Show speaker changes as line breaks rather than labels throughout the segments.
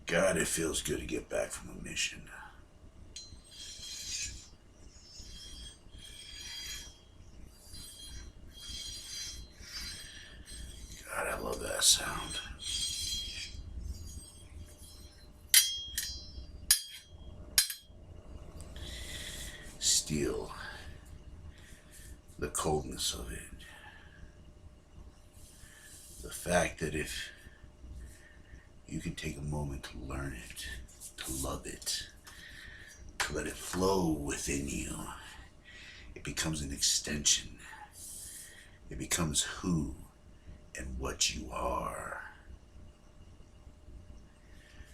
God, it feels good to get back from a mission. God, I love that sound. Steel, the coldness of it. The fact that if you can take a moment to learn it, to love it, to let it flow within you, it becomes an extension. It becomes who and what you are.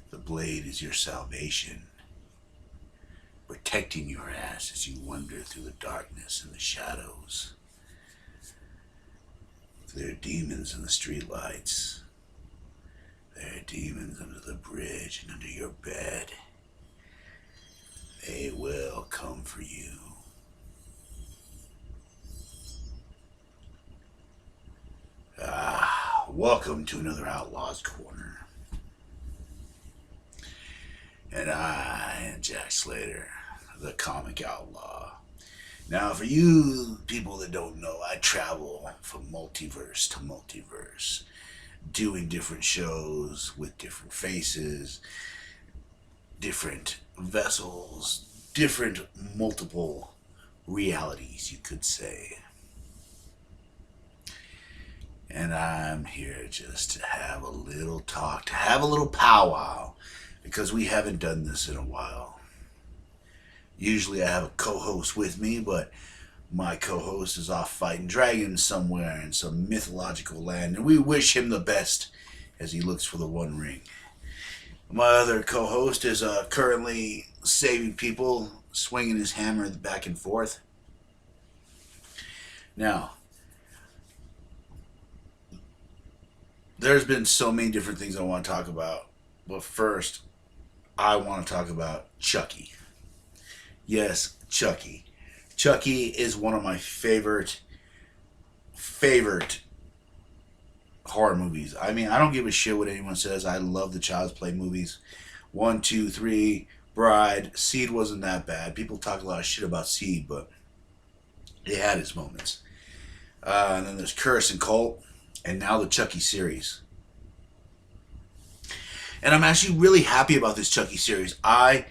The blade is your salvation, protecting your ass as you wander through the darkness and the shadows. There are demons in the streetlights. There are demons under the bridge and under your bed. They will come for you. Welcome to another Outlaw's Corner. And I am Jack Slater, the comic outlaw. Now, for you people that don't know, I travel from multiverse to multiverse, doing different shows with different faces, different vessels, different multiple realities, you could say. And I'm here just to have a little talk, to have a little powwow, because we haven't done this in a while. Usually I have a co-host with me, but my co-host is off fighting dragons somewhere in some mythological land, and we wish him the best as he looks for the One Ring. My other co-host is currently saving people, swinging his hammer back and forth. Now, there's been so many different things I want to talk about, but first, I want to talk about Chucky. Yes, Chucky. Chucky is one of my favorite horror movies. I mean, I don't give a shit what anyone says. I love the Child's Play movies. 1, 2, 3, Bride. Seed wasn't that bad. People talk a lot of shit about Seed, but it had its moments. And then there's Curse and Cult, and now the Chucky series. And I'm actually really happy about this Chucky series. I,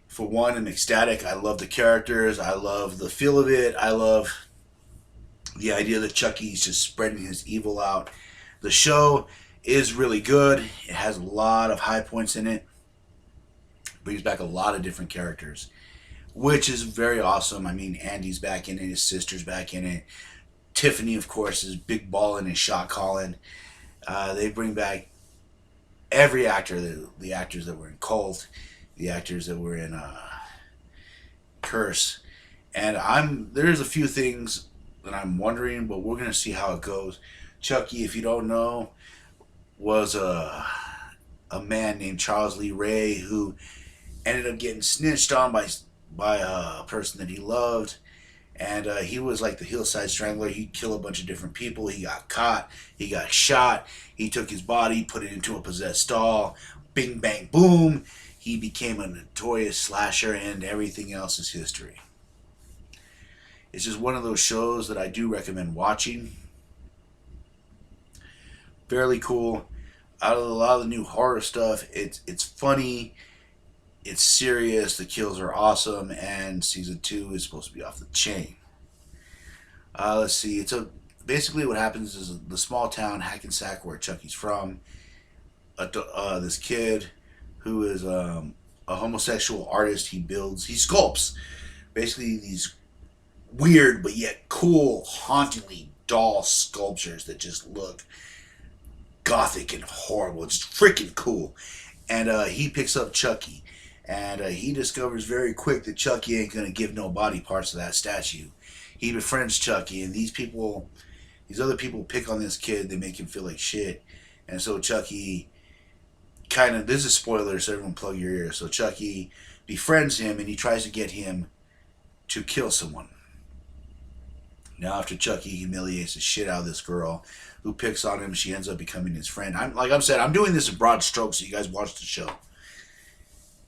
for one, am ecstatic. I love the characters. I love the feel of it. I love the idea that Chucky's just spreading his evil out. The show is really good. It has a lot of high points in it. Brings back a lot of different characters, which is very awesome. I mean, Andy's back in it. His sister's back in it. Tiffany, of course, is big ballin' and shot calling. They bring back every actor, the actors that were in Cult, the actors that were in Curse. And there's a few things that I'm wondering, but we're going to see how it goes. Chucky, if you don't know, was a man named Charles Lee Ray who ended up getting snitched on by a person that he loved. And he was like the hillside strangler. He'd kill a bunch of different people. He got caught. He got shot. He took his body, put it into a possessed doll. Bing, bang, boom. He became a notorious slasher, and everything else is history. It's just one of those shows that I do recommend watching. Fairly cool. Out of a lot of the new horror stuff, it's funny. It's serious. The kills are awesome, and season 2 is supposed to be off the chain. Let's see. Basically what happens is the small town Hackensack, where Chucky's from. This kid who is a homosexual artist. He sculpts basically these weird but yet cool, hauntingly doll sculptures that just look gothic and horrible. It's freaking cool. And he picks up Chucky. And he discovers very quick that Chucky ain't going to give no body parts to that statue. He befriends Chucky, and these other people pick on this kid. They make him feel like shit. And so Chucky this is spoilers, so everyone plug your ears. So Chucky befriends him, and he tries to get him to kill someone. Now, after Chucky humiliates the shit out of this girl who picks on him, she ends up becoming his friend. I'm doing this in broad strokes so you guys watch the show.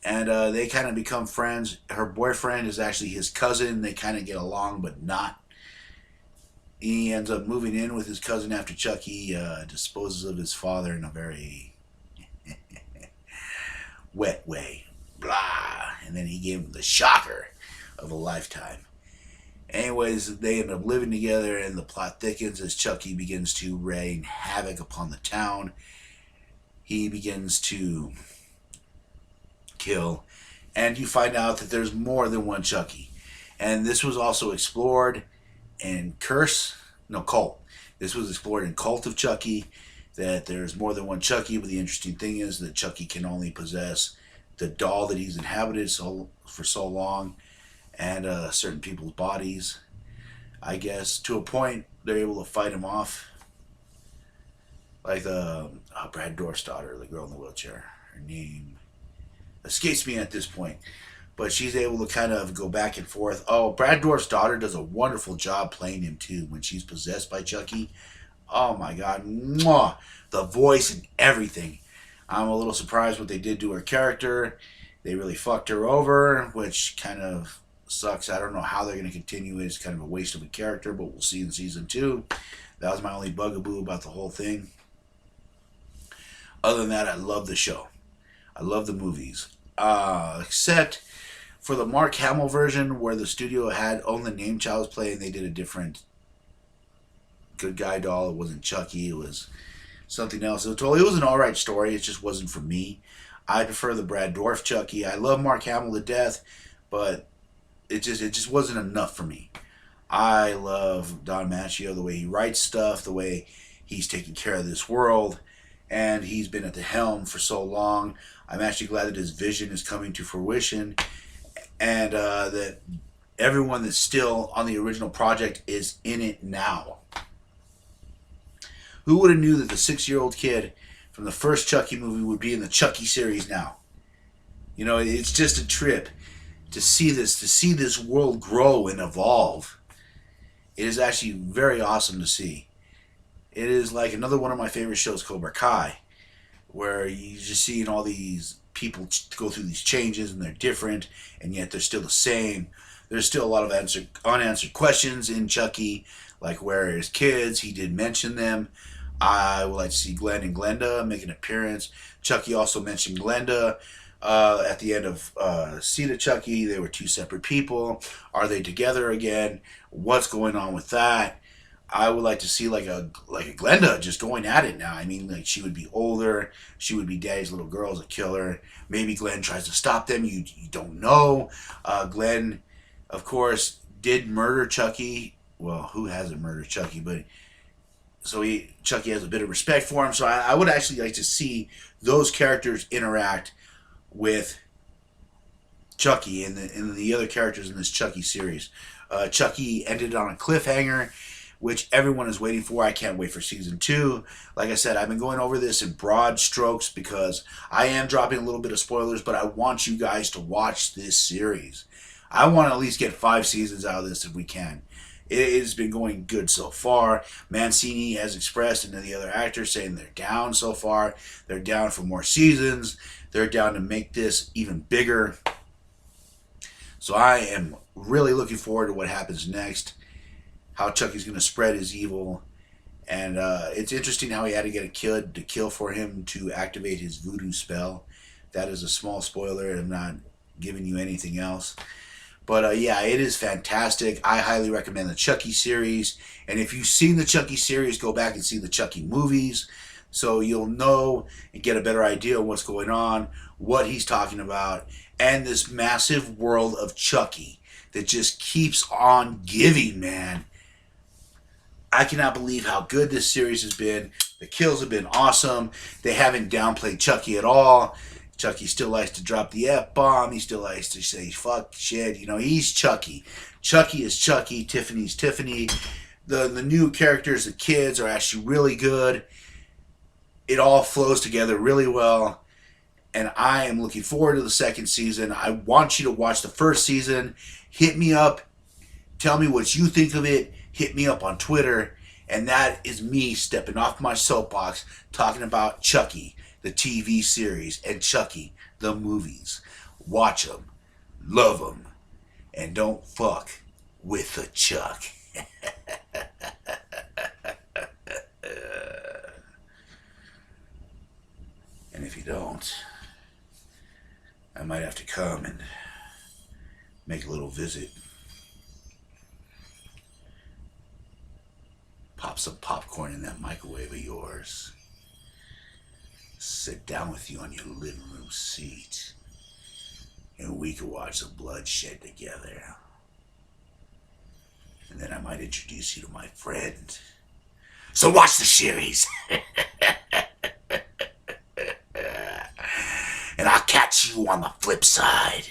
and they kind of become friends. Her boyfriend is actually his cousin. They kind of get along, but not. He ends up moving in with his cousin after Chucky disposes of his father in a very wet way. Blah. And then he gave him the shocker of a lifetime. Anyways, they end up living together, and the plot thickens as Chucky begins to rain havoc upon the town. He begins to kill, and you find out that there's more than one Chucky. And this was also explored in Cult. This was explored in Cult of Chucky, that there's more than one Chucky, but the interesting thing is that Chucky can only possess the doll that he's inhabited for so long, and certain people's bodies. I guess to a point they're able to fight him off. Like the Brad Dourif's daughter, the girl in the wheelchair. Her name escapes me at this point, but she's able to kind of go back and forth. Oh, Brad Dourif's daughter does a wonderful job playing him too when she's possessed by Chucky. Oh my God, mwah! The voice and everything. I'm a little surprised what they did to her character. They really fucked her over, which kind of sucks. I don't know how they're going to continue it. It's kind of a waste of a character, but we'll see in season 2. That was my only bugaboo about the whole thing. Other than that, I love the show. I love the movies. Except for the Mark Hamill version where the studio had owned the name Child's Play and they did a different good guy doll. It wasn't Chucky. It was something else. It was an alright story. It just wasn't for me. I prefer the Brad Dourif Chucky. I love Mark Hamill to death, but it just wasn't enough for me. I love Don Maggio, the way he writes stuff, the way he's taking care of this world, and he's been at the helm for so long. I'm actually glad that his vision is coming to fruition, and that everyone that's still on the original project is in it now. Who would have knew that the 6-year-old kid from the first Chucky movie would be in the Chucky series now? You know, it's just a trip to see this world grow and evolve. It is actually very awesome to see. It is like another one of my favorite shows, Cobra Kai, where you just seeing all these people go through these changes and they're different, and yet they're still the same. There's still a lot of unanswered questions in Chucky, like where are his kids? He did mention them. I would like to see Glenn and Glenda make an appearance. Chucky also mentioned Glenda at the end of Seed of Chucky. They were 2 separate people. Are they together again? What's going on with that? I would like to see like a Glenda just going at it now. I mean, like she would be older. She would be Daddy's little girl as a killer. Maybe Glenn tries to stop them. You don't know. Glenn, of course, did murder Chucky. Well, who hasn't murdered Chucky? But so Chucky has a bit of respect for him. So I would actually like to see those characters interact with Chucky and the other characters in this Chucky series. Chucky ended on a cliffhanger, which everyone is waiting for. I can't wait for season 2. Like I said, I've been going over this in broad strokes because I am dropping a little bit of spoilers, but I want you guys to watch this series. I want to at least get 5 seasons out of this if we can. It has been going good so far. Mancini has expressed, and then the other actors saying they're down so far. They're down for more seasons. They're down to make this even bigger. So I am really looking forward to what happens next. How Chucky's going to spread his evil. And it's interesting how he had to get a kid to kill for him to activate his voodoo spell. That is a small spoiler. I'm not giving you anything else. But yeah, it is fantastic. I highly recommend the Chucky series. And if you've seen the Chucky series, go back and see the Chucky movies. So you'll know and get a better idea of what's going on, what he's talking about, and this massive world of Chucky that just keeps on giving, man. I cannot believe how good this series has been. The kills have been awesome. They haven't downplayed Chucky at all. Chucky still likes to drop the F-bomb. He still likes to say fuck, shit. You know, he's Chucky. Chucky is Chucky. Tiffany's Tiffany. The new characters, the kids, are actually really good. It all flows together really well. And I am looking forward to the second season. I want you to watch the first season. Hit me up. Tell me what you think of it. Hit me up on Twitter. And that is me stepping off my soapbox talking about Chucky, the TV series, and Chucky, the movies. Watch them, love them, and don't fuck with the Chuck. And if you don't, I might have to come and make a little visit. Pop some popcorn in that microwave of yours. Sit down with you on your living room seat. And we could watch the bloodshed together. And then I might introduce you to my friend. So watch the series. And I'll catch you on the flip side.